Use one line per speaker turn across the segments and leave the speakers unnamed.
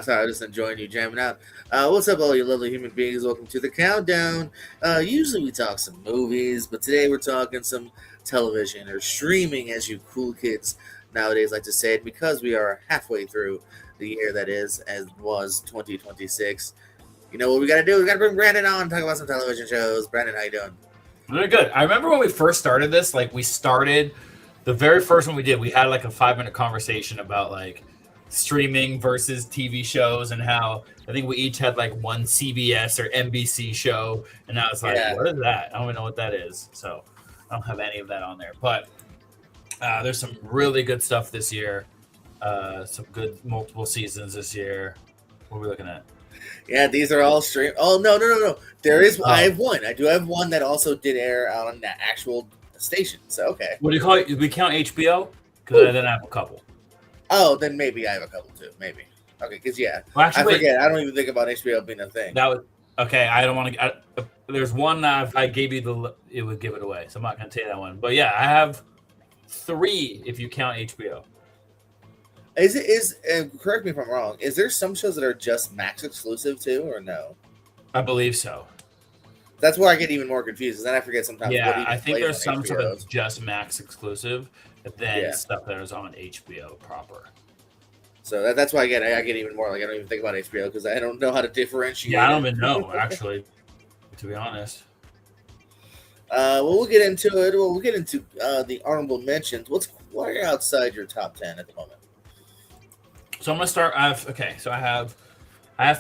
outside, just enjoying you jamming out. What's up, all you lovely human beings? Welcome to the countdown. Usually we talk some movies, but today we're talking some television or streaming, as you cool kids nowadays like to say it, because we are halfway through the year that is, as was 2026. You know what we got to do? We got to bring Brandon on and talk about some television shows. Brandon, how you doing?
Really good. I remember when we first started this, we started the very first one we did, we had like a 5-minute conversation about like streaming versus TV shows and how I think we each had like one CBS or NBC show. And I was like, What is that? I don't even know what that is. So I don't have any of that on there. But there's some really good stuff this year. Some good multiple seasons this year. What are we looking at?
Yeah, these are all stream. Oh, no. There is. I have one. I do have one that also did air on the actual station. So, okay.
What do you call it? We count HBO? Because I didn't have a couple.
Oh, then maybe I have a couple too. Maybe. Okay, because I forget. I don't even think about HBO being a thing.
That was okay. I don't want to. There's one that if I gave you it would give it away. So I'm not going to tell you that one. But yeah, I have 3 if you count HBO.
Correct me if I'm wrong. Is there some shows that are just Max exclusive too, or no?
I believe so.
That's where I get even more confused. Because then I forget sometimes.
Yeah, I think there's some stuff that's just Max exclusive, but then stuff that is on HBO proper.
So that's why I get even more. Like I don't even think about HBO because I don't know how to differentiate.
Yeah, I don't even know actually, to be honest.
Well, we'll get into it. We'll get into the honorable mentions. What are outside your top 10 at the moment?
So I'm gonna start. I have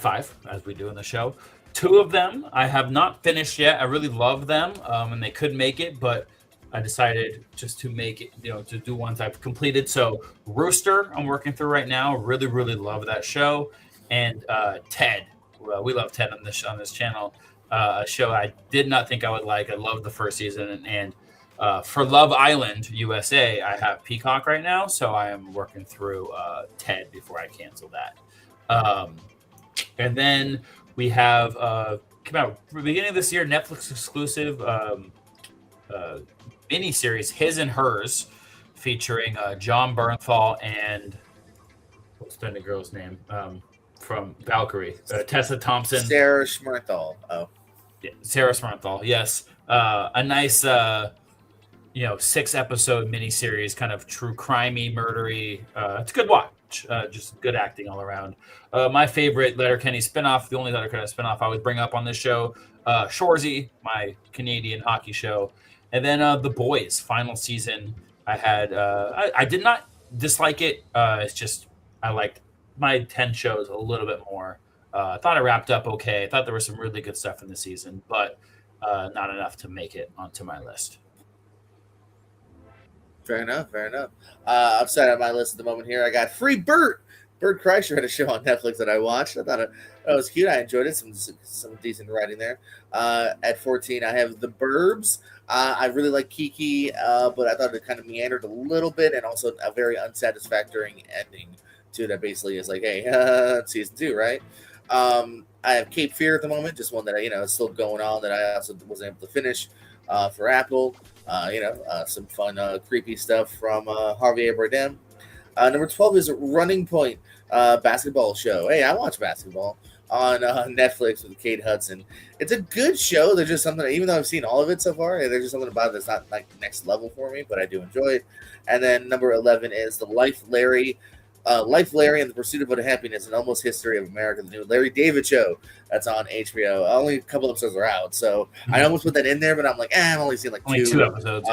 5 as we do in the show. 2 of them I have not finished yet. I really love them, and they could make it, but I decided just to make it, to do ones I've completed. So Rooster, I'm working through right now. Really, really love that show. And Ted, well, we love Ted on this channel. A show I did not think I would like. I loved the first season. And for Love Island USA, I have Peacock right now, so I am working through Ted before I cancel that. And then we have came out beginning of this year, Netflix exclusive miniseries, His and Hers, featuring John Bernthal and what's the girl's name from Valkyrie, Tessa Thompson,
Sarah Schmernthal. Oh,
yeah, Sarah Schmernthal. Yes, a nice 6-episode miniseries, kind of true crimey, murdery. It's a good watch. Just good acting all around. My favorite Letterkenny spinoff, the only Letterkenny spinoff I would bring up on this show, Shoresy, my Canadian hockey show. And then The Boys, final season. I had I did not dislike it. It's just I liked my 10 shows a little bit more. I thought it wrapped up okay. I thought there was some really good stuff in the season, but not enough to make it onto my list.
Fair enough. Outside of my list at the moment here, I got Free Bert. Bert Kreischer had a show on Netflix that I watched. I thought it was cute. I enjoyed it. Some decent writing there. At 14, I have The Burbs. I really like Kiki, but I thought it kind of meandered a little bit, and also a very unsatisfactory ending to that. Basically, is like, hey, season 2, right? I have Cape Fear at the moment, just one that is still going on that I also wasn't able to finish for Apple. Some fun, creepy stuff from Javier Bardem. Number 12 is Running Point, basketball show. Hey, I watch basketball on Netflix with Kate Hudson. It's a good show. There's just something, even though I've seen all of it so far, there's just something about it that's not like next level for me, but I do enjoy it. And then number 11 is the Life, Larry and the Pursuit of Happiness, an Almost History of America, the new Larry David show that's on HBO. Only a couple episodes are out, so I almost put that in there, but I'm like, I've only seen
only 2 episodes.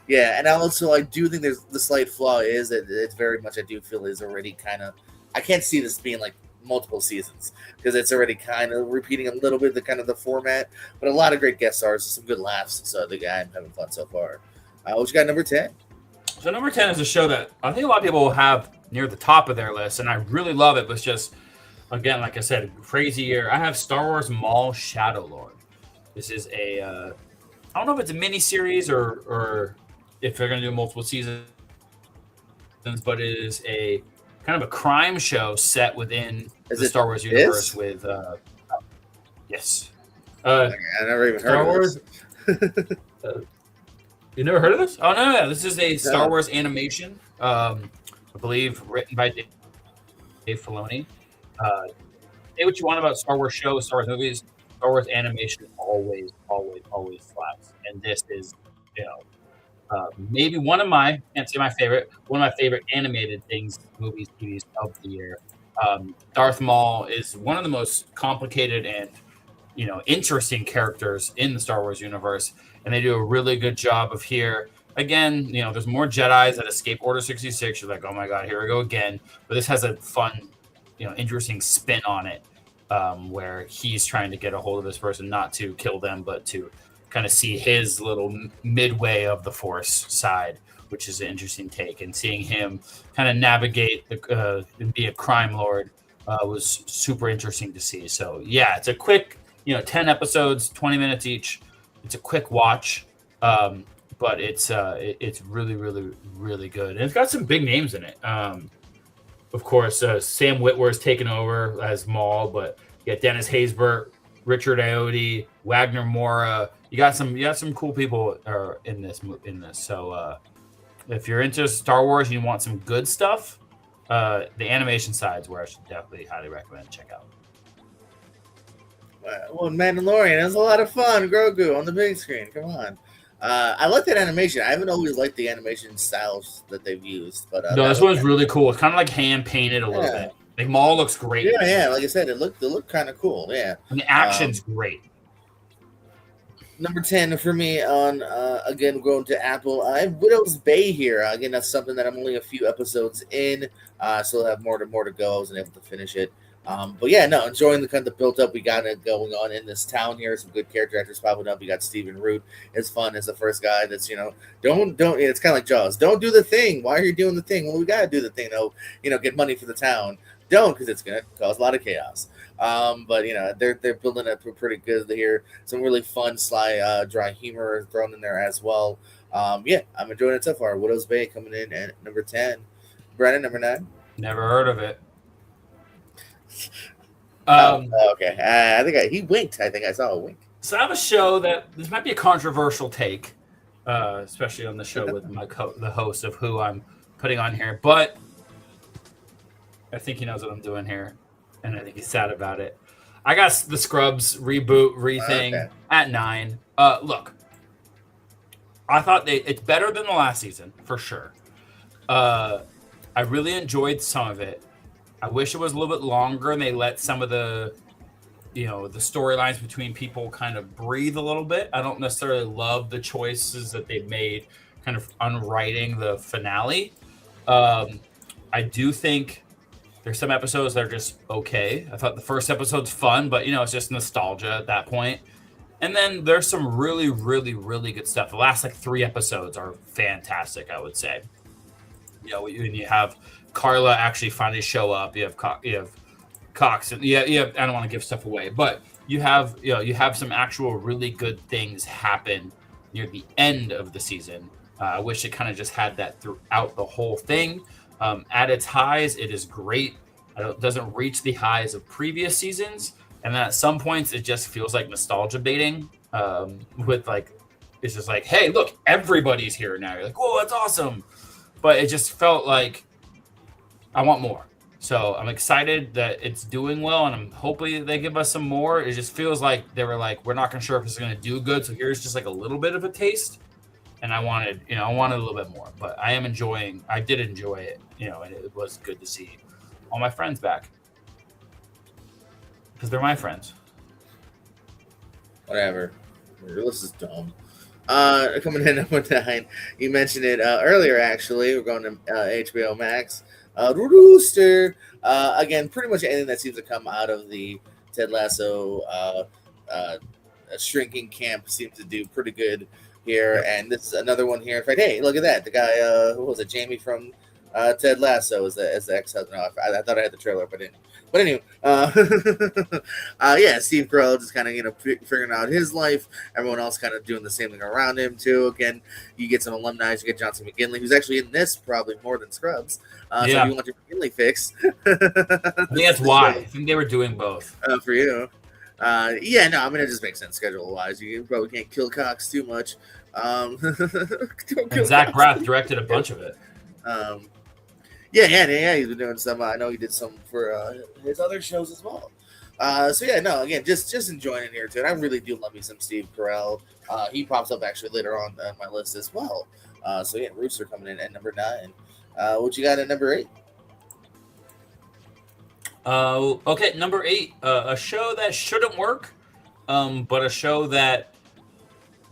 Yeah, and also I do think there's the slight flaw is that it's very much I do feel is already kind of I can't see this being like multiple seasons because it's already kind of repeating a little bit the format, but a lot of great guest stars, some good laughs. So I'm having fun so far. What you got number 10?
So number 10 is a show that I think a lot of people will have near the top of their list, and I really love it. But it's just, again, like I said, crazy year. I have Star Wars Maul Shadow Lord. This is I don't know if it's a mini series or if they're going to do multiple seasons, but it is a kind of a crime show set within the Star Wars universe with yes.
I never even
Star
heard
Wars.
of this.
You never heard of this? Oh no! This is a Star Wars animation. I believe written by Dave Filoni. Say what you want about Star Wars shows, Star Wars movies, Star Wars animation always slaps. And this is, you know, maybe can't say my favorite, one of my favorite animated things, movies, TVs of the year. Darth Maul is one of the most complicated and, interesting characters in the Star Wars universe. And they do a really good job of here. Again, there's more Jedis that escape Order 66. You're like, oh my God, here we go again. But this has a fun, interesting spin on it, where he's trying to get a hold of this person, not to kill them, but to kind of see his little midway of the Force side, which is an interesting take. And seeing him kind of navigate and be a crime lord was super interesting to see. So yeah, it's a quick, 10 episodes, 20 minutes each. It's a quick watch, but it's really, really, really good. And it's got some big names in it. Of course, Sam Witwer's taken over as Maul, but you got Dennis Haysbert, Richard Ayoade, Wagner Moura. You got some cool people in this. So if you're into Star Wars and you want some good stuff, the animation side is where I should definitely highly recommend check out.
Well, Mandalorian, it was a lot of fun. Grogu on the big screen. Come on. I like that animation. I haven't always liked the animation styles that they've used, but
no, this one's really cool. It's kind of like hand painted a little bit. Like Maul looks great.
Yeah. Like I said, it looked kind of cool. Yeah,
and the action's great.
Number 10 for me on again going to Apple. I have Widow's Bay here. Again, that's something that I'm only a few episodes in, so I'll have more to go. I wasn't able to finish it. But yeah, no, enjoying the kind of built up we got it going on in this town here. Some good character actors popping up. You got Stephen Root. It's fun as the first guy that's, don't it's kind of like Jaws. Don't do the thing. Why are you doing the thing? Well, we got to do the thing though, get money for the town. Don't, because it's going to cause a lot of chaos. But they're building up pretty good here. Some really fun, sly, dry humor thrown in there as well. Yeah, I'm enjoying it so far. Widow's Bay coming in at number 10. Brandon, number 9.
Never heard of it.
Okay. I think he winked. I think I saw a wink.
So I have a show that this might be a controversial take, especially on the show with the host of who I'm putting on here, but I think he knows what I'm doing here, and I think he's sad about it. I got the Scrubs reboot rething at 9. Look, I thought it's better than the last season for sure. I really enjoyed some of it. I wish it was a little bit longer and they let some of the, the storylines between people kind of breathe a little bit. I don't necessarily love the choices that they've made kind of unwriting the finale. I do think there's some episodes that are just okay. I thought the first episode's fun, but, it's just nostalgia at that point. And then there's some really, really, really good stuff. The last 3 episodes are fantastic, I would say. When you have Carla actually finally show up. You have Cox, and you have. I don't want to give stuff away, but you have some actual really good things happen near the end of the season. I wish it kind of just had that throughout the whole thing. At its highs, it is great. It doesn't reach the highs of previous seasons, and then at some points it just feels like nostalgia baiting. It's just like, hey, look, everybody's here now. You're like, whoa, that's awesome, but it just felt like I want more. So I'm excited that it's doing well, and I'm hoping they give us some more. It just feels like they were like, we're not sure if it's going to do good, so here's just a little bit of a taste. And I wanted a little bit more, but I did enjoy it, and it was good to see all my friends back because they're my friends.
Whatever. This is dumb. Coming in number 9, you mentioned it earlier. Actually, we're going to HBO Max. Rooster. Again, pretty much anything that seems to come out of the Ted Lasso shrinking camp seems to do pretty good here. And this is another one here. In fact, hey, look at that. The guy, who was it? Jamie from Ted Lasso is the ex-husband. I thought I had the trailer, but I didn't. But anyway, yeah, Steve Carell just kind of figuring out his life. Everyone else kind of doing the same thing around him too. Again, you get some alumni. You get Johnson McGinley, who's actually in this probably more than Scrubs. So if you want your McGinley fix,
I think that's why. I think they were doing both
for you. Yeah, no, I mean it just makes sense schedule wise. You probably can't kill Cox too much.
And Zach Braff directed a bunch of it.
Yeah. He's been doing some. I know he did some for his other shows as well. So yeah, no, again, just enjoying it here too. And I really do love me some Steve Carell. He pops up actually later on my list as well. So yeah, Rooster coming in at number 9. What you got at number 8?
Okay, number 8, a show that shouldn't work, but a show that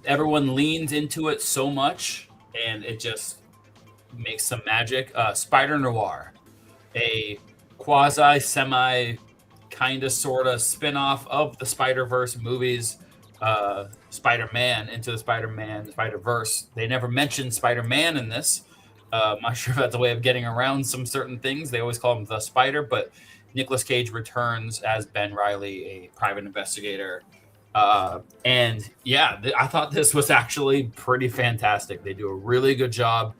everyone leans into it so much, and it just makes some magic. Spider Noir, a quasi semi kind of sort of spin-off of the Spider-Verse movies, Spider-Man, Into the Spider-Man, Spider-Verse. They never mentioned Spider-Man in this. I'm not sure if that's a way of getting around some certain things. They always call him the Spider, but Nicolas Cage returns as Ben Reilly, a private investigator. And yeah, I thought this was actually pretty fantastic. They do a really good job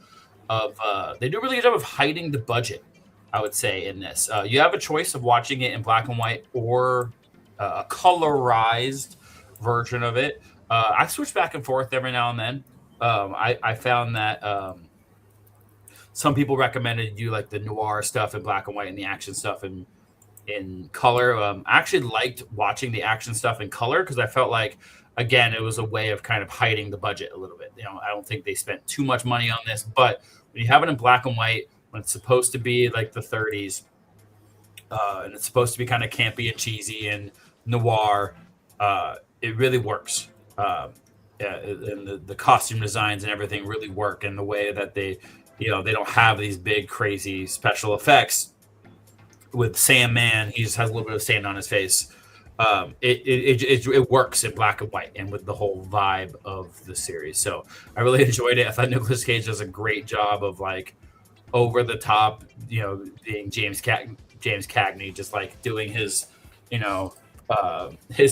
of hiding the budget, I would say, in this. You have a choice of watching it in black and white or a colorized version of it. I switch back and forth every now and then. I found that some people recommended you like the noir stuff in black and white and the action stuff in color. I actually liked watching the action stuff in color because I felt like, again, it was a way of kind of hiding the budget a little bit. I don't think they spent too much money on this, but when you have it in black and white, when it's supposed to be like the 30s, and it's supposed to be kind of campy and cheesy and noir, it really works. And the costume designs and everything really work in the way that they don't have these big crazy special effects. With Sandman, he just has a little bit of sand on his face. It works in black and white and with the whole vibe of the series. So I really enjoyed it. I thought Nicolas Cage does a great job of like over the top, being James Cagney, just like doing his, his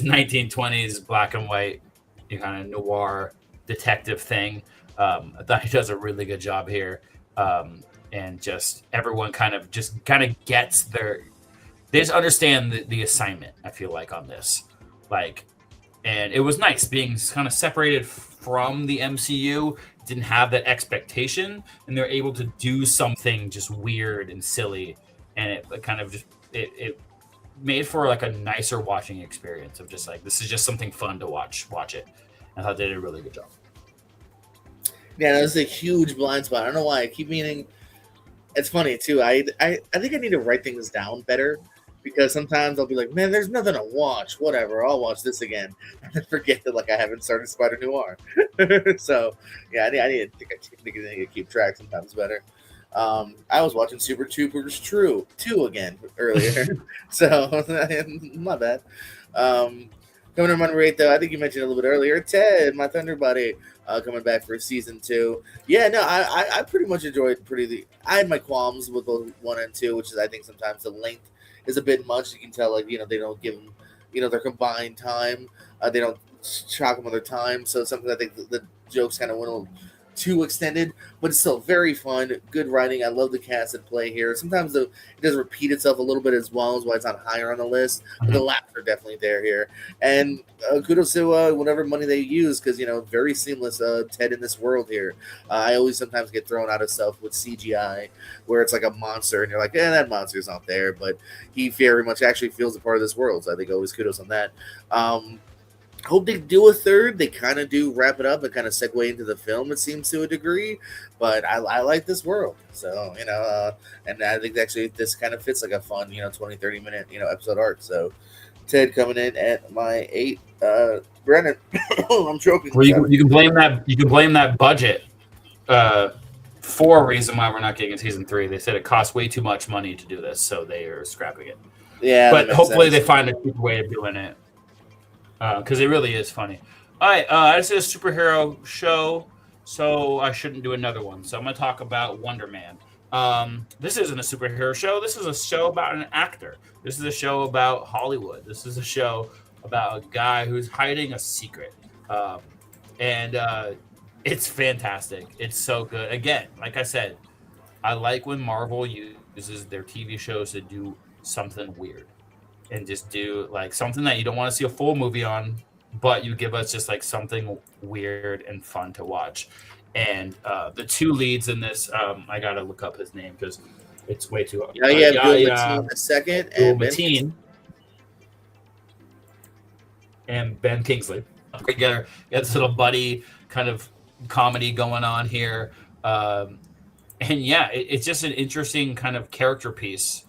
1920s black and white kind of noir detective thing. I thought he does a really good job here. And just everyone kind of gets they just understand the assignment, I feel like, on this. And it was nice being kind of separated from the MCU, didn't have that expectation, and they're able to do something just weird and silly. And it kind of it made for like a nicer watching experience of just like, this is just something fun to watch it. I thought they did a really good job.
Yeah, that was a huge blind spot. I don't know why I keep meaning. It's funny too. I think I need to write things down better, because sometimes I'll be like, man, there's nothing to watch. Whatever, I'll watch this again, and then forget that like I haven't started Spider Noir. So yeah, I need to keep track sometimes better. I was watching Super Troopers 2 again earlier, so my bad. Coming to number 8, though, I think you mentioned a little bit earlier, Ted, my Thunder Buddy, coming back for season 2. Yeah, no, I pretty much enjoyed I had my qualms with both 1 and 2, which is I think sometimes the length is a bit much. You can tell, like, they don't give them, their combined time. They don't chalk them on their time. So something I think the jokes kind of went a little too extended, but it's still very fun. Good writing. I love the cast at play here. Sometimes it does repeat itself a little bit as well, as why it's not higher on the list. But the laughs are definitely there here. And kudos to whatever money they use, because, very seamless Ted in this world here. I always sometimes get thrown out of stuff with CGI where it's like a monster and you're like, that monster's not there. But he very much actually feels a part of this world. So I think always kudos on that. Hope they do a third. They kind of do wrap it up and kind of segue into the film, it seems, to a degree. But I like this world. So, and I think actually this kind of fits like a fun, 20, 30 minute, episode arc. So Ted coming in at my 8. Brennan, I'm joking.
Well, you can blame that budget for a reason why we're not getting a season 3. They said it costs way too much money to do this, so they are scrapping it.
Yeah,
but hopefully they find a cheaper way of doing it. Because it really is funny. All right, this is a superhero show, so I shouldn't do another one. So I'm going to talk about Wonder Man. This isn't a superhero show. This is a show about an actor. This is a show about Hollywood. This is a show about a guy who's hiding a secret. And it's fantastic. It's so good. Again, like I said, I like when Marvel uses their TV shows to do something weird. And just do like something that you don't want to see a full movie on, but you give us just like something weird and fun to watch. And the 2 leads in this, I gotta look up his name because It's way too.
Now you have Ghoul Mateen the second, and Ben
Mateen and Ben Kingsley. Together, got this little buddy kind of comedy going on here, and yeah, it's just an interesting kind of character piece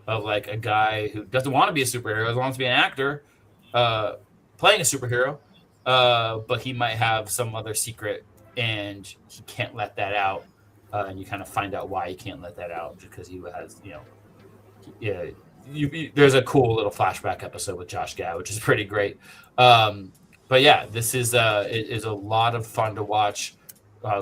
of like a guy who doesn't want to be a superhero, wants to be an actor, playing a superhero, but he might have some other secret, and he can't let that out. And you kind of find out why he can't let that out because he has, there's a cool little flashback episode with Josh Gad, which is pretty great. But yeah, this is it is a lot of fun to watch.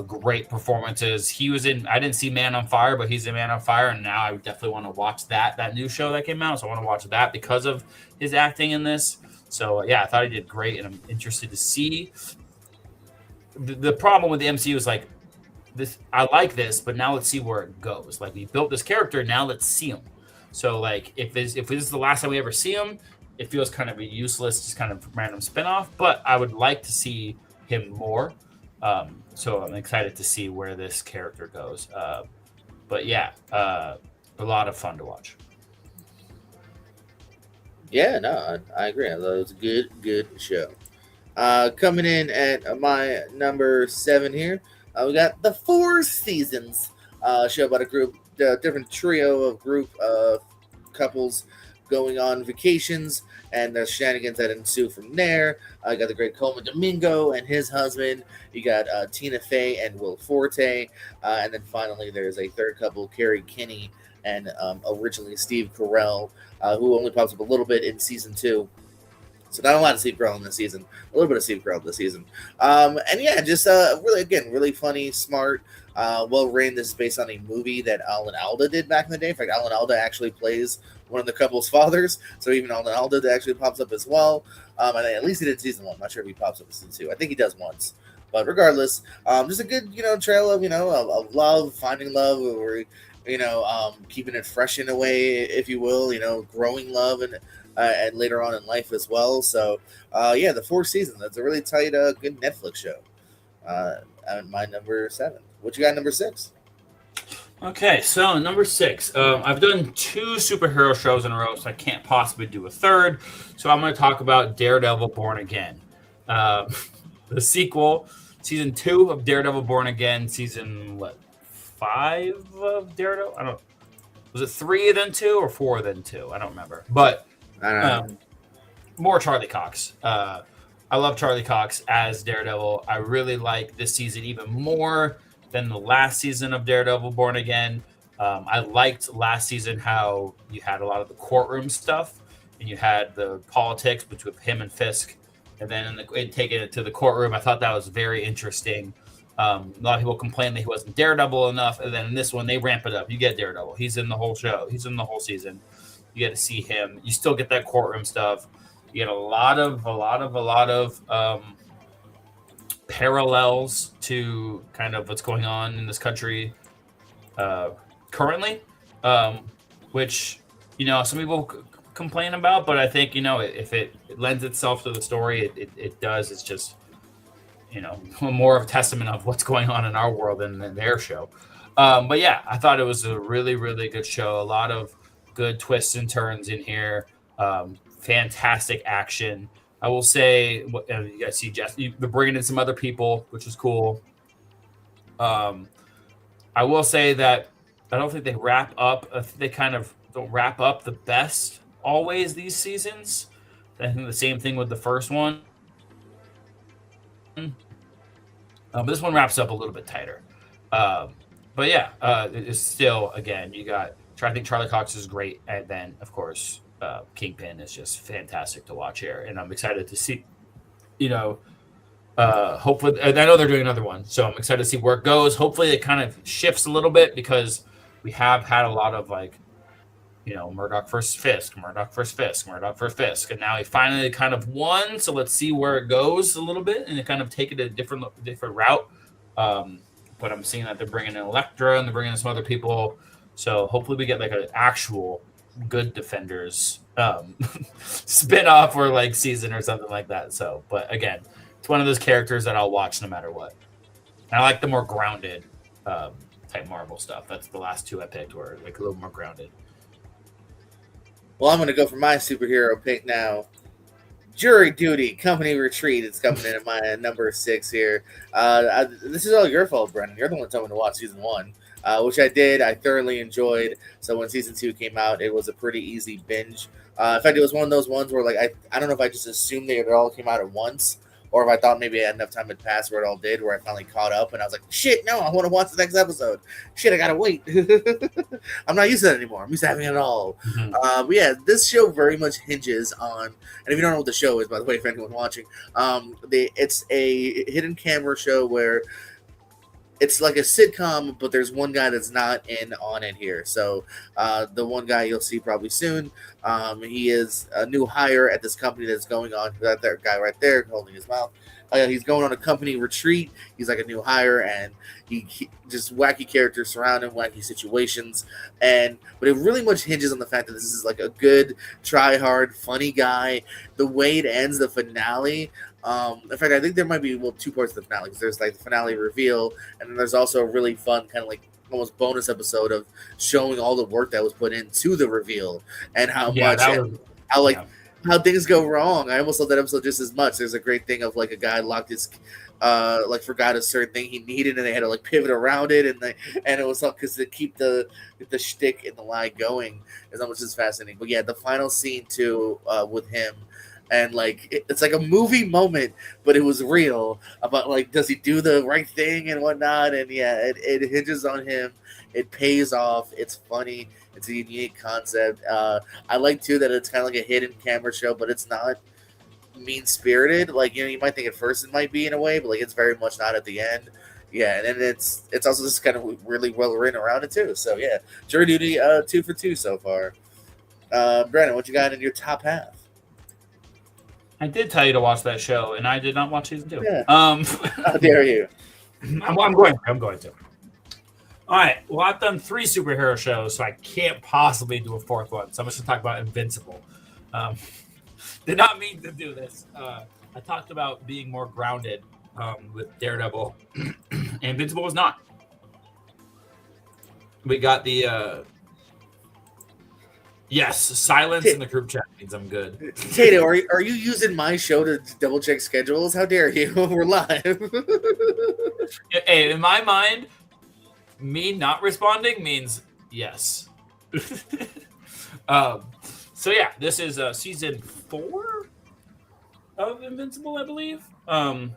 Great performances. He was in. I didn't see Man on Fire, but he's in Man on Fire, and now I definitely want to watch that new show that came out. So I want to watch that because of his acting in this. So yeah, I thought he did great, and I'm interested to see. The problem with the MCU is like this. I like this, but now let's see where it goes. Like we built this character, now let's see him. So like if this is the last time we ever see him, it feels kind of a useless, just kind of random spinoff. But I would like to see him more. So I'm excited to see where this character goes. But yeah, a lot of fun to watch.
Yeah, no, I agree. I thought it was a good show. Coming in at my number 7 here, we got The Four Seasons, show about a different trio of group couples going on vacations and the shenanigans that ensue from there. You got the great Coleman Domingo and his husband. You got Tina Fey and Will Forte. And then finally, there's a third couple, Carrie Kinney and originally Steve Carell, who only pops up a little bit in season 2. So not a lot of Steve Carell in this season. A little bit of Steve Carell this season. And yeah, just really funny, smart, well-written. This is based on a movie that Alan Alda did back in the day. In fact, Alan Alda actually plays one of the couple's fathers. So even Alan Alda actually pops up as well. And at least he did season 1. I'm not sure if he pops up in season 2. I think he does once. But regardless, just a good, trail of, of love, finding love, or, keeping it fresh in a way, if you will, growing love and later on in life as well. So, yeah, The Four Seasons. That's a really tight, good Netflix show. And my number 7. What you got number 6?
Okay, so number 6. I've done 2 superhero shows in a row, so I can't possibly do a third. So I'm going to talk about Daredevil Born Again. The sequel, season 2 of Daredevil Born Again, season, 5 of Daredevil? I don't. Was it 3 then 2 or 4 then 2? I don't remember. But more Charlie Cox. I love Charlie Cox as Daredevil. I really like this season even more than the last season of Daredevil Born Again. I liked last season how you had a lot of the courtroom stuff and you had the politics between him and Fisk, and then taking it to the courtroom. I thought that was very interesting. A lot of people complained that he wasn't Daredevil enough, and then in this one they ramp it up. You get Daredevil. He's in the whole show. He's in the whole season. You get to see him. You still get that courtroom stuff. You get a lot of parallels to kind of what's going on in this country currently, which some people complain about, but I think if it lends itself to the story, it does. It's just more of a testament of what's going on in our world than their show. But yeah, I thought it was a really, really good show. A lot of good twists and turns in here. Fantastic action. I will say, you guys see Jeff, they're bringing in some other people, which is cool. I will say that I don't think they wrap up. They kind of don't wrap up the best always these seasons. I think the same thing with the first one. But this one wraps up a little bit tighter. But yeah, it's still, again, I think Charlie Cox is great. And then, of course, Kingpin is just fantastic to watch here. And I'm excited to see, hopefully, and I know they're doing another one. So I'm excited to see where it goes. Hopefully it kind of shifts a little bit because we have had a lot of Murdoch versus Fisk, Murdoch versus Fisk, Murdoch versus Fisk. And now he finally kind of won. So let's see where it goes a little bit and kind of take it a different route. But I'm seeing that they're bringing in Elektra and they're bringing in some other people. So hopefully we get like an actual good Defenders spin-off or season or something like that. So, but again, it's one of those characters that I'll watch no matter what. And I like the more grounded type Marvel stuff. That's the last two I picked were like a little more grounded.
Well, I'm going to go for my superhero pick now. Jury Duty, Company Retreat. It's coming in at my number 6 here. This is all your fault, Brendan. You're the one that told me to watch season 1, which I did. I thoroughly enjoyed. So when season 2 came out, it was a pretty easy binge. In fact, it was one of those ones where like I don't know if I just assumed they all came out at once, or if I thought maybe I had enough time had passed where it all did, where I finally caught up and I was like, shit, no, I want to watch the next episode. Shit, I gotta wait. I'm not used to that anymore. I'm used to having it all.
Mm-hmm.
But yeah, this show very much hinges on, and if you don't know what the show is, by the way, for anyone watching, it's a hidden camera show where it's like a sitcom, but there's one guy that's not in on it here. So the one guy you'll see probably soon, he is a new hire at this company that's going on. That guy right there holding his mouth. He's going on a company retreat. He's like a new hire, and he just wacky characters surround him, wacky situations, but it really much hinges on the fact that this is like a good, try hard, funny guy. The way it ends, the finale. In fact, I think there might be 2 parts of the finale, because there's like the finale reveal, and then there's also a really fun kind of like almost bonus episode of showing all the work that was put into the reveal and how how things go wrong. I almost love that episode just as much. There's a great thing of like a guy locked his forgot a certain thing he needed, and they had to like pivot around it, and it was all because to keep the shtick and the lie going is almost as fascinating. But yeah, the final scene too with him. And like it's like a movie moment, but it was real about like, does he do the right thing and whatnot? And yeah, it hinges on him. It pays off. It's funny. It's a unique concept. I like too that it's kind of like a hidden camera show, but it's not mean spirited. Like, you know, you might think at first it might be in a way, but like it's very much not at the end. Yeah, and then it's also just kind of really well written around it too. So yeah, Jury Duty 2 for 2 so far. Brandon, what you got in your top half?
I did tell you to watch that show, and I did not watch season 2.
Yeah. How dare you?
I'm going to. All right. Well, I've done 3 superhero shows, so I can't possibly do a 4th one. So I'm just going to talk about Invincible. Did not mean to do this. I talked about being more grounded with Daredevil. And Invincible was not. We got the... Yes, silence in the group chat means I'm good.
Tato, are you using my show to double check schedules? How dare you? We're live.
Hey, in my mind, me not responding means yes. So yeah, this is season 4 of Invincible, I believe. And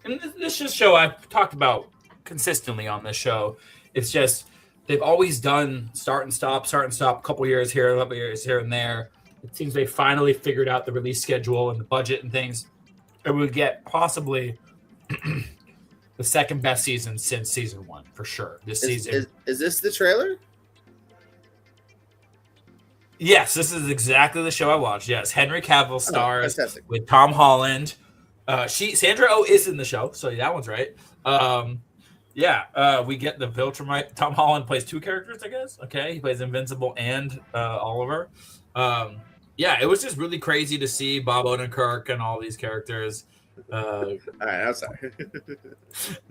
this is a show I've talked about consistently on this show. It's just they've always done start and stop, a couple years here, a couple years here and there. It seems they finally figured out the release schedule and the budget and things. And we get possibly the second best season since season 1, for sure. This season.
Is this the trailer?
Yes, this is exactly the show I watched. Yes, Henry Cavill stars with Tom Holland. Sandra Oh is in the show, so that one's right. We get the Viltrumite. Tom Holland plays 2 characters, I guess. Okay, he plays Invincible and Oliver. It was just really crazy to see Bob Odenkirk and all these characters.
All right, I'm sorry.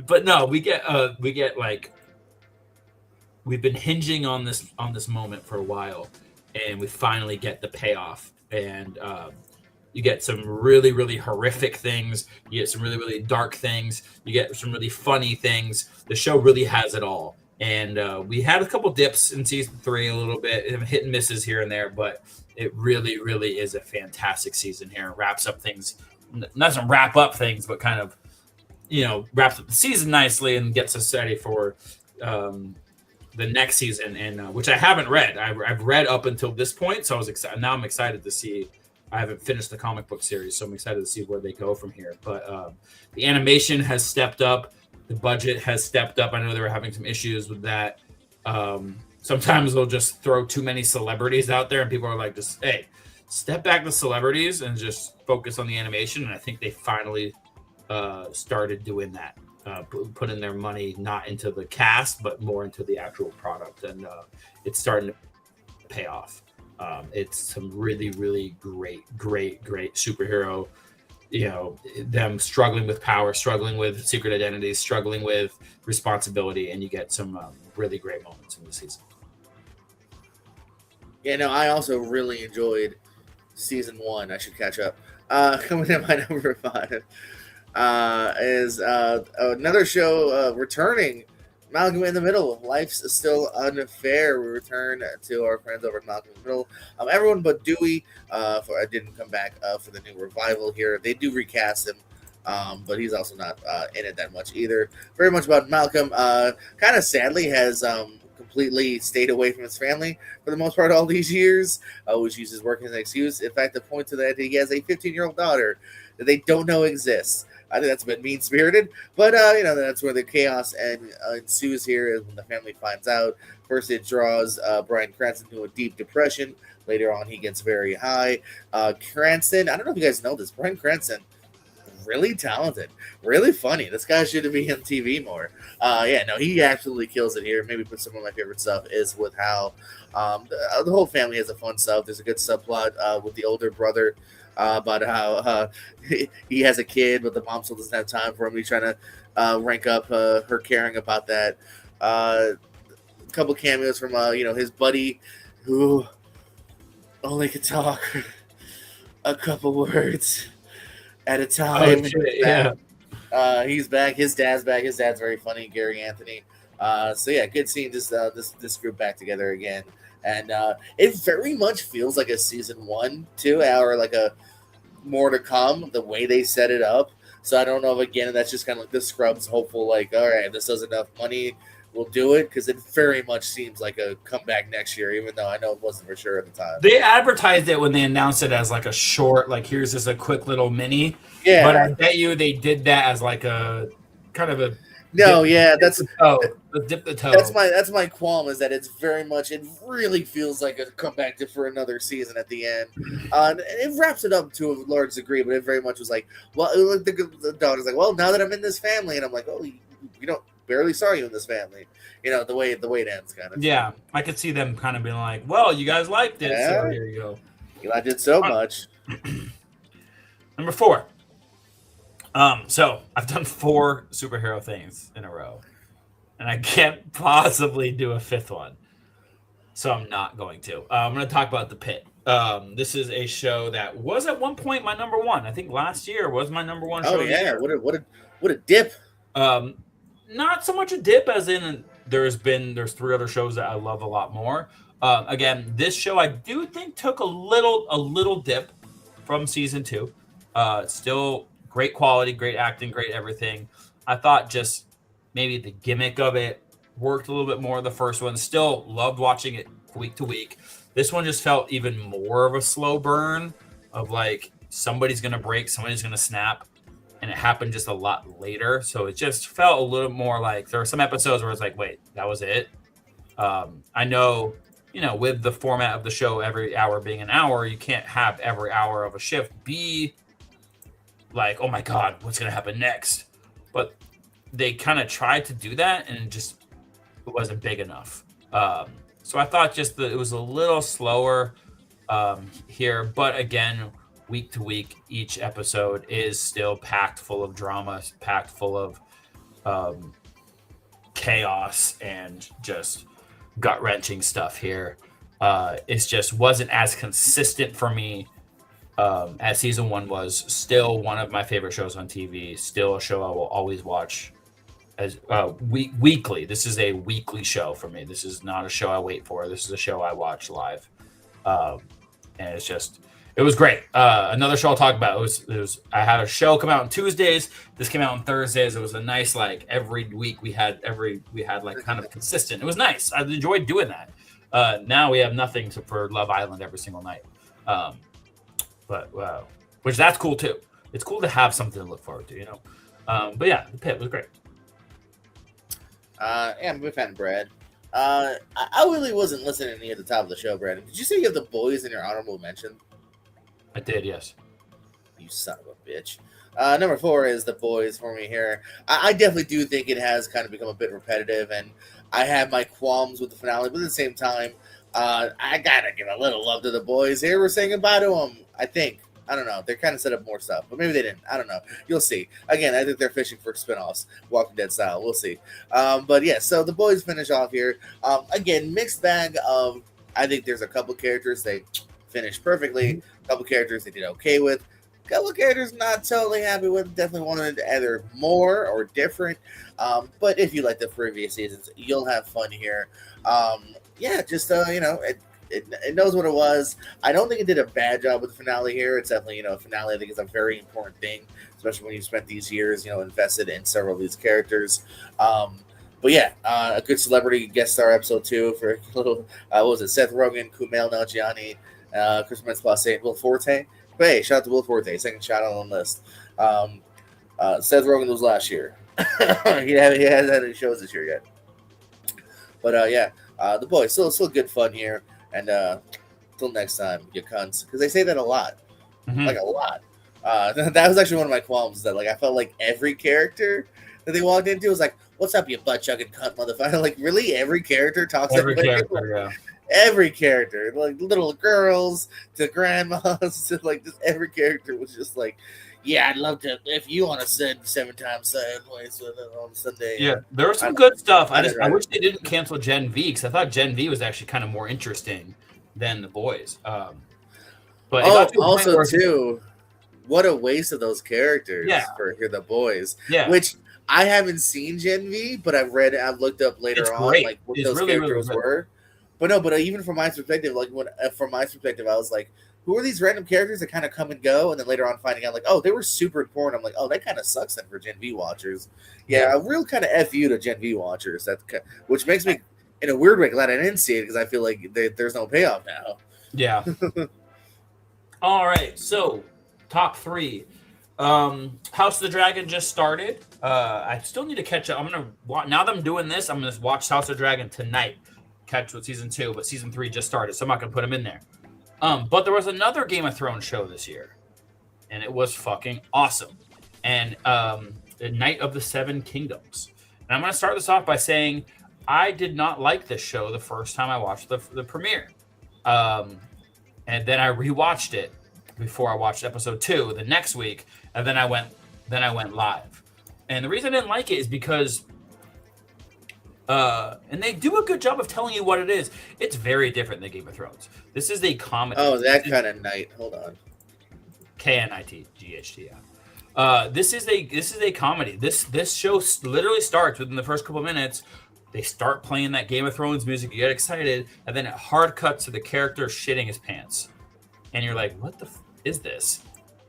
But no, we get like we've been hinging on this moment for a while, and we finally get the payoff. And you get some really, really horrific things. You get some really, really dark things. You get some really funny things. The show really has it all. And we had a couple dips in season 3, a little bit, hit and misses here and there, but it really, really is a fantastic season here. It wraps up things, doesn't wrap up things, but kind of, wraps up the season nicely and gets us ready for the next season, and which I haven't read. I've read up until this point, so I was excited. Now I'm excited to see. I haven't finished the comic book series, so I'm excited to see where they go from here. But the animation has stepped up. The budget has stepped up. I know they were having some issues with that. Sometimes they'll just throw too many celebrities out there, and people are like, just, hey, step back the celebrities and just focus on the animation. And I think they finally started doing that, putting their money not into the cast, but more into the actual product. And it's starting to pay off. It's some really, really great superhero. them struggling with power, struggling with secret identities, struggling with responsibility, and you get some really great moments in the season.
Yeah, no, I also really enjoyed season 1. I should catch up. Coming in my number 5 is another show returning, Malcolm in the Middle. Life's Still Unfair. We return to our friends over at Malcolm in the Middle. Everyone but Dewey didn't come back for the new revival here. They do recast him, but he's also not in it that much either. Very much about Malcolm. Kind of sadly has completely stayed away from his family for the most part all these years, which uses work as an excuse. In fact, the point to that, he has a 15-year-old daughter that they don't know exists. I think that's a bit mean-spirited, but that's where the chaos ensues here is when the family finds out. First, it draws Bryan Cranston to a deep depression. Later on, he gets very high. Cranston, I don't know if you guys know this, Bryan Cranston, really talented, really funny. This guy should be on TV more. He absolutely kills it here. Maybe put some of my favorite stuff is with how the whole family has a fun stuff. There's a good subplot with the older brother. About how he has a kid, but the mom still doesn't have time for him. He's trying to rank up her caring about that. A couple cameos from his buddy, who only could talk a couple words at a time.
Oh, shit, yeah.
He's back. His dad's back. His dad's very funny, Gary Anthony. Good seeing this group back together again. And it very much feels like a season 1, 2, or like a more to come, the way they set it up. So I don't know if, again, that's just kind of like the Scrubs hopeful, like, all right, if this does enough money, we'll do it. Because it very much seems like a comeback next year, even though I know it wasn't for sure at the time.
They advertised it when they announced it as like a short, like, here's just a quick little mini.
Yeah.
But I bet you they did that as like a kind of a
that's
dip the toe.
That's my qualm, is that it really feels like a comeback for another season at the end. And it wraps it up to a large degree, but it very much was like, well, the daughter's like, well, now that I'm in this family, and I'm like, oh, you don't barely saw you in this family, the way it ends, kind of.
Yeah, I could see them kind of being like, well, you guys liked it, so here you go.
You liked it so much.
Number 4. So I've done 4 superhero things in a row, and I can't possibly do a 5th one, so I'm not going to. I'm going to talk about The Pitt. This is a show that was at one point my number 1. I think last year was my number 1 show.
Oh yeah, what a dip.
Not so much a dip as in there's 3 other shows that I love a lot more. Again, this show I do think took a little dip from season 2. Still great quality, great acting, great everything. I thought just maybe the gimmick of it worked a little bit more. The first one, still loved watching it week to week. This one just felt even more of a slow burn of like somebody's going to break, somebody's going to snap. And it happened just a lot later. So it just felt a little more like there were some episodes where it's like, wait, that was it. I know, with the format of the show, every hour being an hour, you can't have every hour of a shift be like, oh my God, what's going to happen next? But they kind of tried to do that and it wasn't big enough. So I thought just that it was a little slower here. But again, week to week, each episode is still packed full of drama, packed full of chaos and just gut-wrenching stuff here. It just wasn't as consistent for me as season 1 was. Still one of my favorite shows on TV. Still a show I will always watch as weekly. This is a weekly show for me. This is not a show I wait for. This is a show I watch live. And it was great. Another show I'll talk about. It was I had a show come out on Tuesdays. This came out on Thursdays. It was a nice, like, every week we had like kind of consistent. It was nice. I enjoyed doing that. Now we have nothing for Love Island every single night. Which that's cool too. It's cool to have something to look forward to, But yeah, The Pitt was great.
I'm a big fan of Brad. I really wasn't listening to you at the top of the show, Brad. Did you say you have The Boys in your honorable mention?
I did, yes.
You son of a bitch. Number 4 is The Boys for me here. I definitely do think it has kind of become a bit repetitive, and I have my qualms with the finale, but at the same time, I gotta give a little love to The Boys. Here we're saying goodbye to them, I think. I don't know. They're kind of set up more stuff, but maybe they didn't. I don't know. You'll see. Again, I think they're fishing for spinoffs, Walking Dead style. We'll see. But yeah, so the boys finish off here. Again, mixed bag of. I think there's a couple characters they finished perfectly. A couple characters they did okay with. A couple characters not totally happy with. Definitely wanted either more or different. But if you like the previous seasons, you'll have fun here. Yeah, just it knows what it was. I don't think it did a bad job with the finale here. It's definitely, a finale I think is a very important thing, especially when you spent these years, invested in several of these characters. But yeah, a good celebrity guest star episode 2 for a little, what was it? Seth Rogen, Kumail Nanjiani, Chris Mintz-Plasse, Will Forte. But hey, shout out to Will Forte, second shout out on the list. Seth Rogen was last year. he hasn't had any shows this year yet. But yeah, the boys still good fun here. And till next time, you cunts. Because they say that a lot. Like a lot. That was actually one of my qualms. That I felt like every character that they walked into was like, "What's up, you butt-chugging cunt motherfucker?" Like, really? Every character talks
every
that way?
character, yeah.
Every character. Like, little girls to grandmas to, just every character was just like, yeah, I'd love to, if you want to send 7 times sideways on Sunday.
Yeah, there was some good stuff. I wish they didn't cancel Gen V, because I thought Gen V was actually kind of more interesting than the boys. But
also, too, what a waste of those characters for the boys.
Yeah.
Which I haven't seen Gen V, but I've looked up later on
great.
like what
it's
those
really,
characters
really
were. But no, even from my perspective, from my perspective, I was like, who are these random characters that kind of come and go? And then later on finding out, like, oh, they were super important. I'm like, oh, that kind of sucks then for Gen V watchers. Yeah, a real kind of F you to Gen V watchers. Which makes me, in a weird way, glad I didn't see it, because I feel like there's no payoff now.
Yeah. All right, so top 3. House of the Dragon just started. I still need to catch up. I'm going to, now that I'm doing this, I'm going to watch House of the Dragon tonight. Catch with season 2, but season 3 just started, so I'm not going to put them in there. But there was another Game of Thrones show this year, and it was fucking awesome. And the Night of the Seven Kingdoms. And I'm going to start this off by saying I did not like this show the first time I watched the premiere. And then I rewatched it before I watched episode 2 the next week, and then I went live. And the reason I didn't like it is because and they do a good job of telling you what it is. It's very different than Game of Thrones. This is a comedy.
Oh, that kind of night. Hold on.
KNITGHT. Yeah. This is a comedy. This show literally starts within the first couple of minutes. They start playing that Game of Thrones music. You get excited, and then it hard cuts to the character shitting his pants, and you're like, "What the is this?"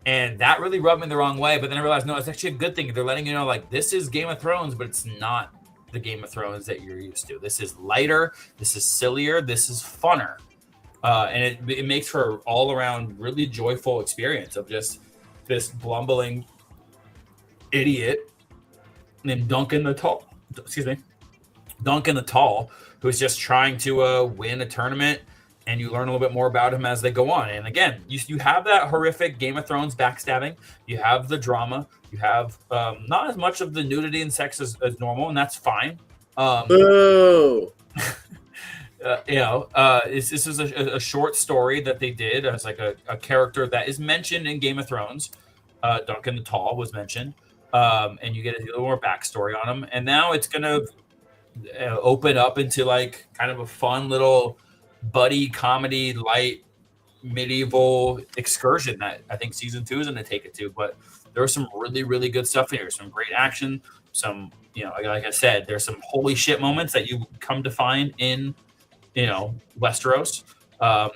And that really rubbed me the wrong way. But then I realized, no, it's actually a good thing. They're letting you know, like, this is Game of Thrones, but it's not the Game of Thrones that you're used to. This is lighter, this is sillier, this is funner, and it makes for an all-around really joyful experience of just this blumbling idiot named Duncan the Tall, who's just trying to win a tournament, and you learn a little bit more about him as they go on. And again, you have that horrific Game of Thrones backstabbing, you have the drama, you have not as much of the nudity and sex as normal, and that's fine.
Boo!
This is a short story that they did as like a character that is mentioned in Game of Thrones. Duncan the Tall was mentioned, and you get a little more backstory on him. And now it's going to open up into like kind of a fun little buddy comedy, light medieval excursion that I think season 2 is going to take it to. But there was some really, really good stuff here. Some great action. Some, like I said, there's some holy shit moments that you come to find in, Westeros. But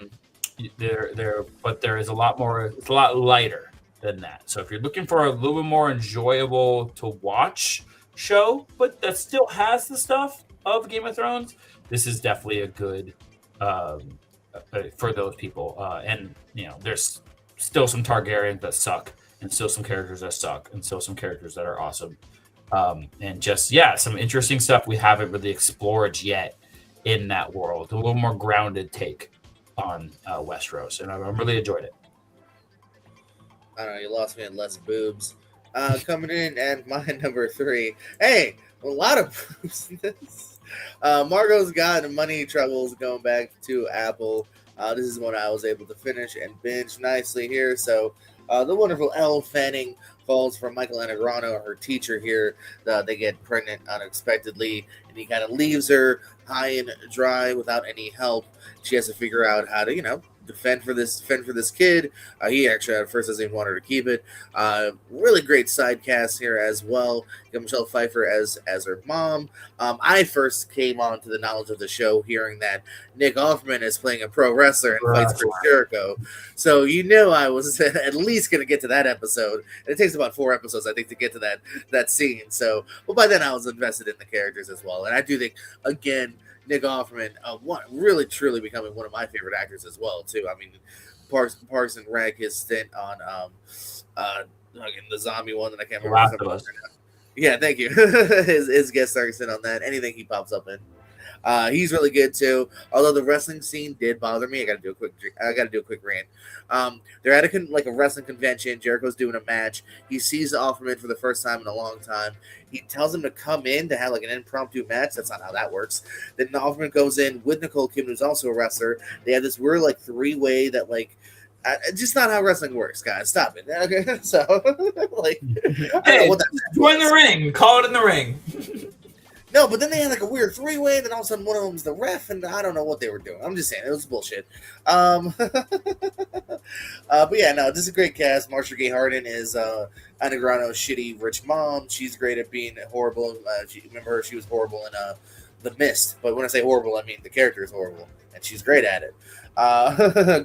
there is a lot more. It's a lot lighter than that. So if you're looking for a little bit more enjoyable to watch show, but that still has the stuff of Game of Thrones, this is definitely a good for those people. And there's still some Targaryens that suck, and still some characters that suck, and still some characters that are awesome. And just some interesting stuff we haven't really explored yet in that world. A little more grounded take on Westeros, and I really enjoyed it.
I don't know, you lost me at less boobs. Coming in at my number 3. Hey, a lot of boobs in this. Margot's got money troubles going back to Apple. This is one I was able to finish and binge nicely here. So The wonderful Elle Fanning falls for Michael Anagrano, her teacher here. They get pregnant unexpectedly, and he kind of leaves her high and dry without any help. She has to figure out how to, defend for this kid. He actually at first doesn't even want her to keep it. Really great side cast here as well. You got Michelle Pfeiffer as her mom. I first came on to the knowledge of the show hearing that Nick Offerman is playing a pro wrestler and fights Chris Jericho. So I was at least going to get to that episode. And it takes about 4 episodes, I think, to get to that scene. So, but by then I was invested in the characters as well. And I do think, again, Nick Offerman, really truly becoming one of my favorite actors as well too. I mean, Parks and Rec, his stint on the zombie one that I can't remember. Yeah, thank you. his guest star stint on that. Anything he pops up in. He's really good too. Although the wrestling scene did bother me, I got to do a quick rant. They're at a wrestling convention. Jericho's doing a match. He sees Offerman for the first time in a long time. He tells him to come in to have an impromptu match. That's not how that works. Then Offerman goes in with Nicole Kidman, who's also a wrestler. They have this weird 3-way that just not how wrestling works, guys. Stop it. Okay, so
hey, join the ring. Call it in the ring.
No, but then they had a weird 3-way, and then all of a sudden one of them's the ref, and I don't know what they were doing. I'm just saying, it was bullshit. But yeah, no, this is a great cast. Marsha Gay Harden is Anagrano's shitty rich mom. She's great at being horrible. Remember her? She was horrible in The Mist. But when I say horrible, I mean the character is horrible, and she's great at it.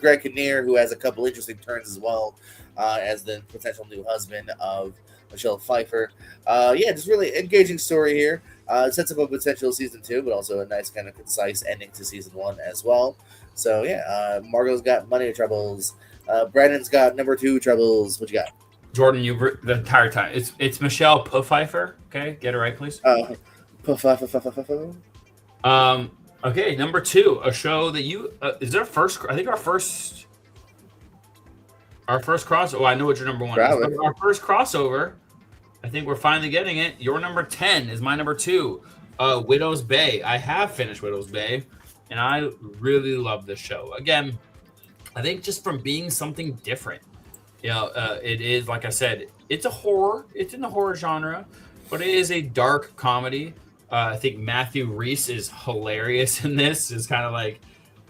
Greg Kinnear, who has a couple interesting turns as well, as the potential new husband of Michelle Pfeiffer. Just really engaging story here. It sets up a potential season 2, but also a nice kind of concise ending to season 1 as well. So Margot's got money troubles. Brandon's got number 2 troubles. What you got?
Jordan, the entire time. It's Michelle Pfeiffer. Okay, get it right, please. Okay, number 2, a show that you is there first? I think our first cross. Oh, I know what your number 1 is. Our first crossover. I think we're finally getting it. Your number 10 is my number 2, Widow's Bay. I have finished Widow's Bay, and I really love this show. Again, I think just from being something different. It is, like I said, it's a horror. It's in the horror genre, but it is a dark comedy. I think Matthew Rhys is hilarious in this. Is kind of like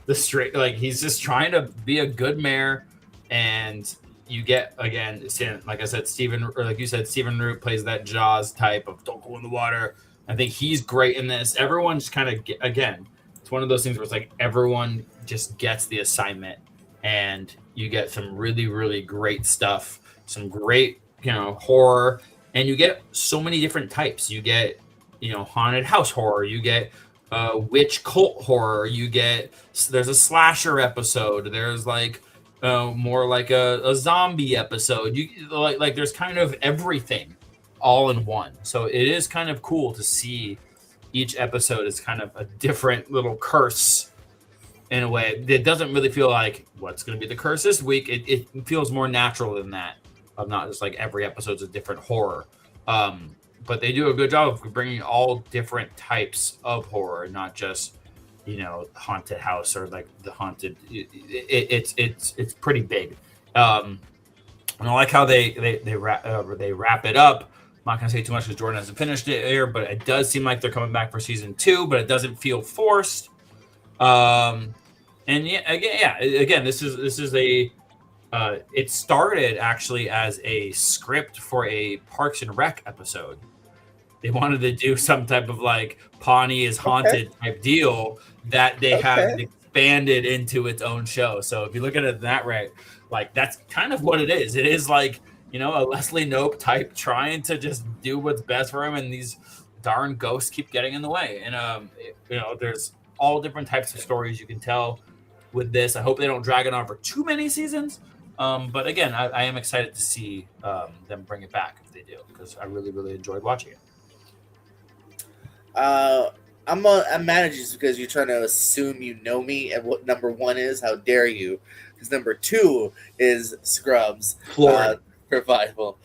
the straight, he's just trying to be a good mayor, and you get, again, like I said, Stephen Root plays that Jaws type of don't go in the water. I think he's great in this. Everyone just kind of, again, it's one of those things where it's everyone just gets the assignment, and you get some really, really great stuff, some great, horror, and you get so many different types. You get, haunted house horror. You get witch cult horror. There's a slasher episode. There's more like a zombie episode. You there's kind of everything all in one. So it is kind of cool to see each episode is kind of a different little curse in a way. It doesn't really feel like what's going to be the curse this week. It feels more natural than that, of not just every episode's a different horror. But they do a good job of bringing all different types of horror, not just haunted house or the haunted. It's pretty big, and I like how they wrap it up. I'm not gonna say too much because Jordan hasn't finished it here, but it does seem like they're coming back for season 2, but it doesn't feel forced. And again, this is a. It started actually as a script for a Parks and Rec episode. They wanted to do some type of Pawnee is haunted type deal that they have expanded into its own show. So if you look at it that way, that's kind of what it is. It is a Leslie Knope type trying to just do what's best for him, and these darn ghosts keep getting in the way. And there's all different types of stories you can tell with this. I hope they don't drag it on for too many seasons. But again, I am excited to see them bring it back if they do, because I really, really enjoyed watching it.
I'm mad at you because you're trying to assume you know me and what number 1 is. How dare you? Because number 2 is Scrubs Revival.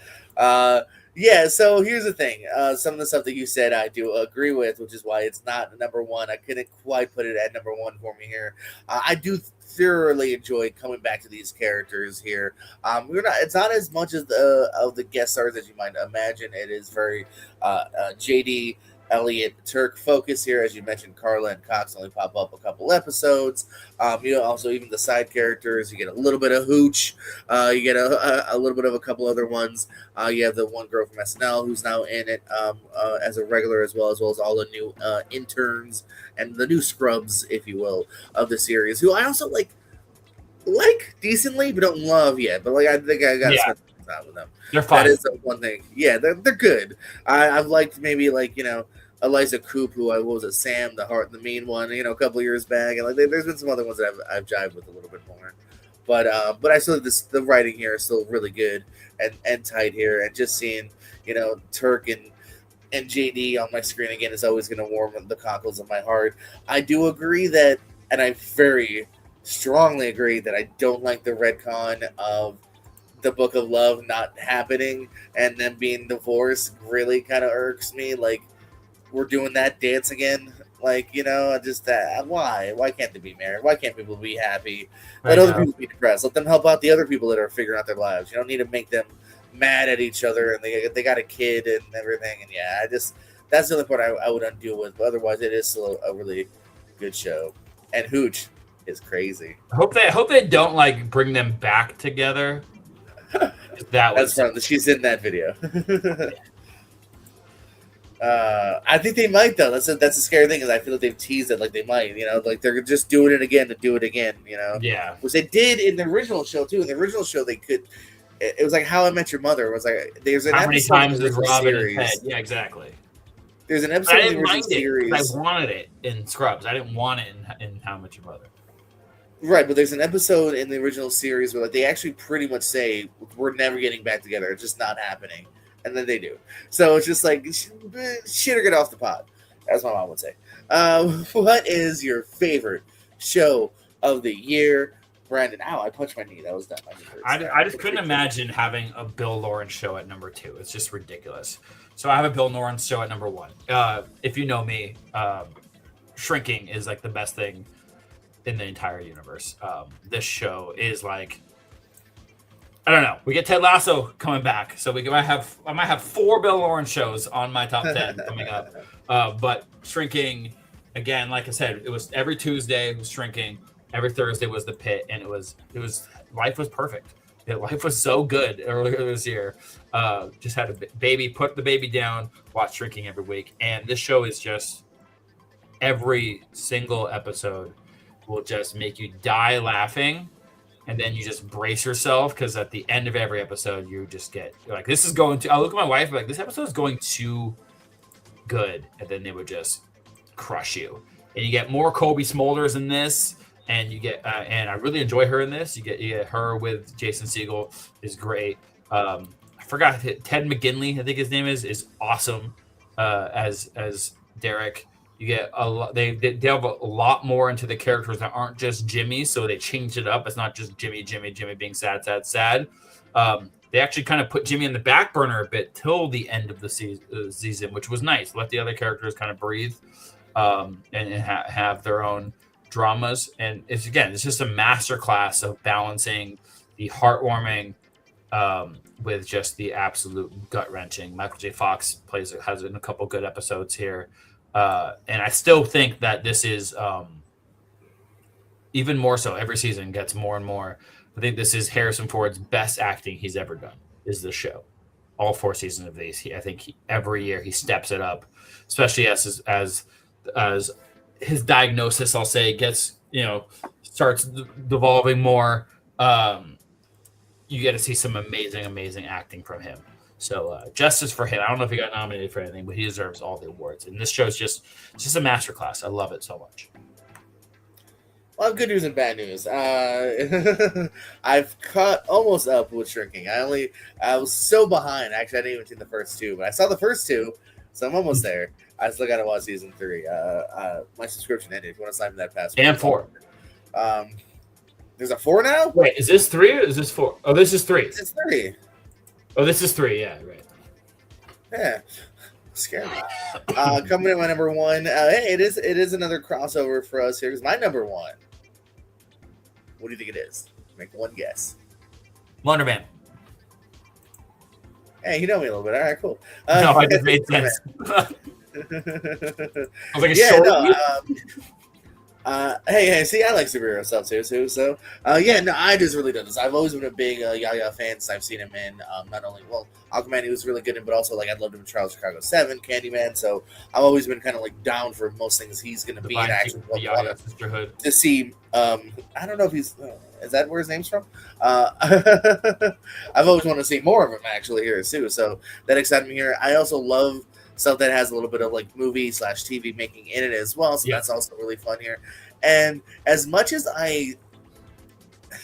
Yeah, so here's the thing. Some of the stuff that you said I do agree with, which is why it's not number one. I couldn't quite put it at number one for me here. I do thoroughly enjoy coming back to these characters here. We're not. It's not as much as the of the guest stars as you might imagine. It is very JD, Elliot, Turk focus here, as you mentioned. Carla and Cox only pop up a couple episodes. Also even the side characters. You get a little bit of Hooch. You get a little bit of a couple other ones. You have the one girl from SNL who's now in it as a regular, as well as all the new interns and the new scrubs, if you will, of the series. Who I also like decently, but don't love yet. But I think I got to spend some time with them.
They're fine.
That is the one thing. Yeah, they're good. I've liked maybe Eliza Coop, who what was it, Sam, the mean one, a couple of years back, and there's been some other ones that I've jived with a little bit more. But I still the writing here is still really good and tight here, and just seeing Turk and JD on my screen again is always going to warm the cockles of my heart. I do agree that, and I very strongly agree that I don't like the retcon of the Book of Love not happening and then being divorced. Really kind of irks me. We're doing that dance again. Just that. Why can't they be married? Why can't people be happy? Let other people be depressed. Let them help out the other people that are figuring out their lives. You don't need to make them mad at each other, and they got a kid and everything. And yeah, that's the only part I would undo with. But otherwise, it is still a really good show. And Hooch is crazy.
I hope they don't bring them back together.
That's fun. She's in that video. I think they might though. That's a scary thing, is I feel like they've teased it they might. They're just doing it again to do it again.
Yeah.
Which they did in the original show too. In the original show, they could. It was like How I Met Your Mother. It was there's an
how many
episode
times
in the
did Robin
series.
and Ted? Yeah, exactly.
There's an episode in the original series.
I wanted it in Scrubs. I didn't want it in How I Met Your Mother.
Right, but there's an episode in the original series where they actually pretty much say we're never getting back together. It's just not happening, and then they do. So it's just shit or get off the pot, as my mom would say. What is your favorite show of the year, Brandon? Ow! I punched my knee. That was dumb.
I just couldn't imagine having a Bill Lawrence show at number 2. It's just ridiculous. So I have a Bill Lawrence show at number 1. If you know me, Shrinking is the best thing in the entire universe. This show is I don't know. We get Ted Lasso coming back, so I might have 4 Bill Lawrence shows on my top 10 coming up. But Shrinking, again, like I said, it was every Tuesday. It was Shrinking. Every Thursday was The Pit, and it was life was perfect. Life was so good earlier this year. Just had a baby, put the baby down, watch Shrinking every week, and this show is just every single episode will just make you die laughing, and then you just brace yourself, because at the end of every episode you're this is going to. I look at my wife this episode is going too good, and then they would just crush you. And you get more Kobe Smulders in this, and you get and I really enjoy her in this. You get her with Jason Segel is great. I forgot Ted McGinley, I think his name is awesome as Derek. You get a lot. They delve a lot more into the characters that aren't just Jimmy, so they changed it up. It's not just Jimmy being sad. They actually kind of put Jimmy in the back burner a bit till the end of the season, which was nice. Let the other characters kind of breathe and have their own dramas. And it's just a masterclass of balancing the heartwarming with just the absolute gut wrenching. Michael J. Fox has in a couple good episodes here. And I still think that this is even more so. Every season gets more and more. I think this is Harrison Ford's best acting he's ever done. Is the show, all 4 seasons of these? I think every year he steps it up, especially as his diagnosis, I'll say, gets starts devolving more. You get to see some amazing acting from him. So justice for him. I don't know if he got nominated for anything, but he deserves all the awards. And this show is just a masterclass. I love it so much.
Well, I have good news and bad news. I've caught almost up with Shrinking. I was so behind. Actually, I didn't even see the first 2, but I saw the first 2, so I'm almost there. I still got to watch season 3. My subscription ended. If you want to sign for that password.
And 4.
There's a 4 now?
Wait, is this 3 or is this 4? Oh, this is 3.
It's 3.
Oh, this is 3. Yeah, right.
Yeah, scare me. Coming in my number one. Hey, it is another crossover for us here. Because my number one. What do you think it is? Make one guess.
Wonder Man.
Hey, you know me a little bit. All right, cool.
No, I just made
Wonder
sense. I was like, a
yeah,
short.
no. Hey, see, I like superhero stuff too. So, yeah, no, I just really do this. I've always been a big Yaya fan since I've seen him in not only Aquaman, he was really good in, but also like I loved him in Trials of Chicago 7, Candyman. So I've always been kind of like down for most things he's going to be in. Actually,
the Yaya Sisterhood.
To see, I don't know if he's is that where his name's from? I've always wanted to see more of him actually here too. So that excited me here. I also love stuff that has a little bit of like movie/TV making in it as well. So that's also really fun here. And as much as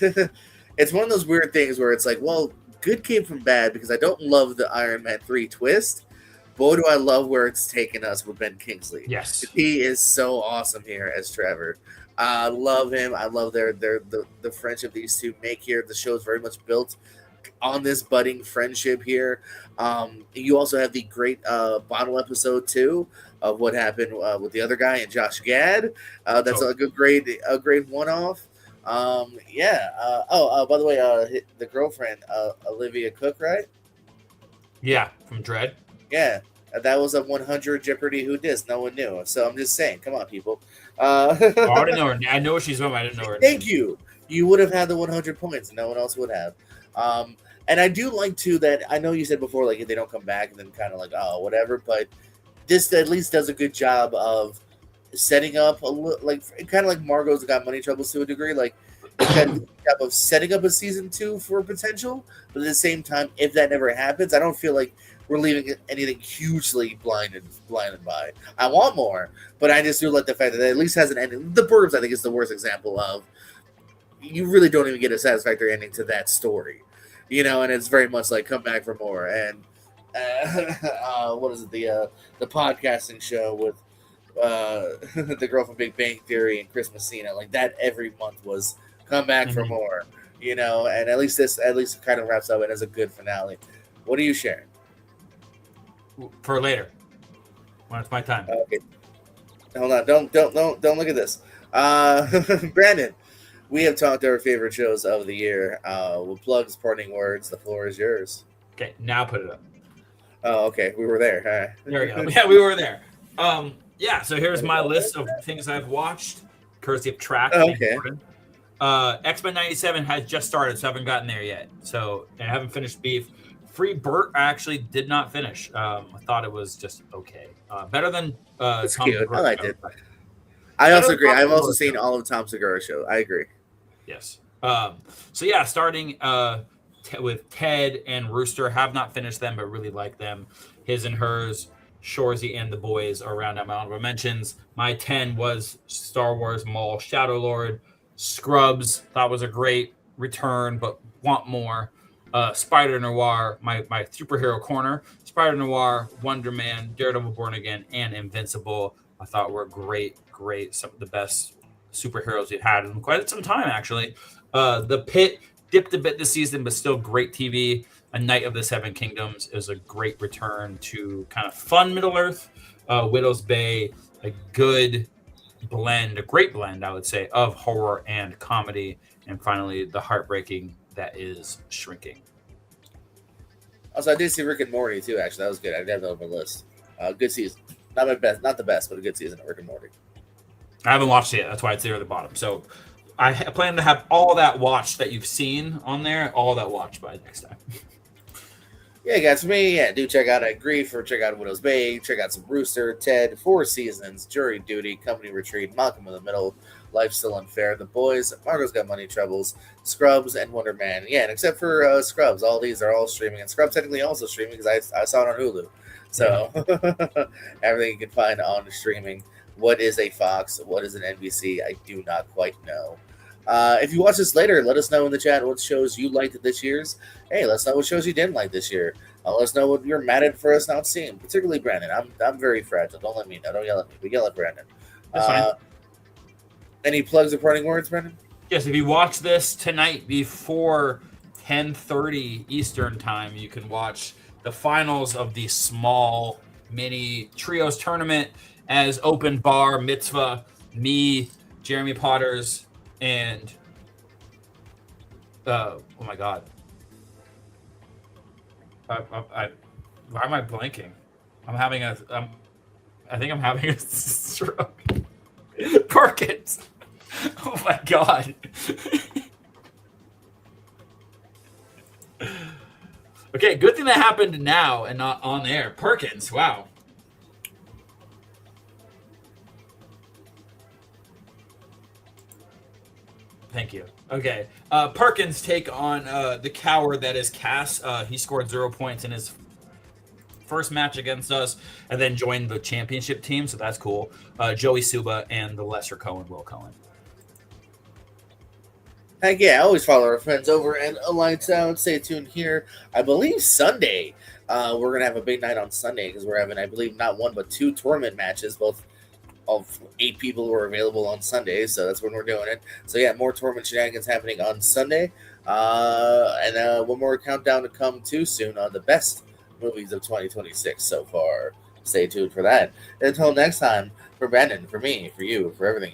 it's one of those weird things where it's like, well, good came from bad because I don't love the Iron Man 3 twist. Boy, do I love where it's taken us with Ben Kingsley.
Yes.
He is so awesome here as Trevor. I love him. I love the friendship these two make here. The show is very much built on this budding friendship here. You also have the great bottle episode too of what happened with the other guy and Josh Gad. That's a great one-off. By the way, the girlfriend Olivia Cook, right?
Yeah, from Dredd.
Yeah, that was a 100 Jeopardy Who Dis. No one knew. So I'm just saying, come on, people. I
didn't know her. I know what she's from. I didn't know her.
Thank you. You would have had the 100 points. No one else would have. And I do like too that I know you said before, like if they don't come back, and then kind of like whatever. But this at least does a good job of setting up like kind of like Margot's got money troubles to a degree, like. Kind of job of setting up a season 2 for potential, but at the same time, if that never happens, I don't feel like we're leaving anything hugely blinded by. I want more, but I just do like the fact that it at least has an ending. The Burbs, I think, is the worst example of you really don't even get a satisfactory ending to that story, and it's very much like come back for more. And what is it, the podcasting show with the girl from Big Bang Theory and Chris Messina, like that every month was come back for more, and at least this kind of wraps up and has a good finale. What are you sharing?
For later. When it's my time.
Okay. Hold on. Don't look at this. Brandon, we have talked our favorite shows of the year. With plugs, parting words, the floor is yours.
Okay, now put it up.
Oh, okay. We were there. All right.
There we go. Yeah, we were there. So here's my list of things I've watched, courtesy of Track.
Okay.
X-Men 97 has just started, so I haven't gotten there yet. So I haven't finished Beef. Free Burt, I actually did not finish. I thought it was just okay. Better than
it's cute. I liked it. I also agree. I've also seen all of Tom Segura show. I agree.
Yes. Starting with Ted and Rooster. Have not finished them, but really like them. His and Hers, Shoresy, and the Boys are around at my honorable mentions. My 10 was Star Wars Maul, Shadow Lord, Scrubs. Thought was a great return, but want more. Spider Noir, my superhero corner. Spider Noir, Wonder Man, Daredevil Born Again, and Invincible. I thought were great. Some of the best superheroes we've had in quite some time, actually. The Pit dipped a bit this season, but still great TV. A Knight of the Seven Kingdoms is a great return to kind of fun Middle Earth. Widow's Bay, a great blend, I would say, of horror and comedy. And finally, the heartbreaking that is Shrinking.
Also, I did see Rick and Morty too. Actually, that was good. I did have that on my list. Good season. Not the best, but a good season of Rick and Morty.
I haven't watched it yet. That's why it's there at the bottom. So I plan to have all that watched that you've seen on there, all that watched by next time.
Yeah, guys, for me, do check out check out Widow's Bay, check out some Rooster, Ted, 4 Seasons, Jury Duty, Company Retreat, Malcolm in the Middle, Life Still Unfair, The Boys, Margot's Got Money Troubles, Scrubs, and Wonder Man. Yeah, and except for Scrubs, all these are all streaming, and Scrubs technically also streaming because I saw it on Hulu. So everything you can find on streaming. What is a Fox? What is an NBC? I do not quite know. If you watch this later, let us know in the chat what shows you liked this year's. Hey, let us know what shows you didn't like this year. Let us know what you're mad at for us not seeing, particularly Brandon. I'm very fragile. Don't let me know. Don't yell at me. But yell at Brandon.
That's fine.
Any plugs or parting words, Brandon?
Yes, if you watch this tonight before 10:30 Eastern time, you can watch the finals of the small mini trios tournament as Open Bar Mitzvah, me, Jeremy Potters, and oh my God. Why am I blanking? I think I'm having a stroke. Perkins. Oh my God. Okay, good thing that happened now and not on air. Perkins, wow. Thank you. Okay. Perkins take on the coward that is Cass. He scored 0 points in his first match against us and then joined the championship team, so that's cool. Joey Suba and the lesser Cohen, Will Cohen.
Heck yeah, I always follow our friends over at Lights Out. Stay tuned here. I believe Sunday, we're going to have a big night on Sunday because we're having, I believe, not one but 2 tournament matches, both of 8 people who are available on Sunday, so that's when we're doing it. So yeah, more tournament shenanigans happening on Sunday, and one more countdown to come too soon on the best movies of 2026 so far. Stay tuned for that. Until next time, for Brandon, for me, for you, for everything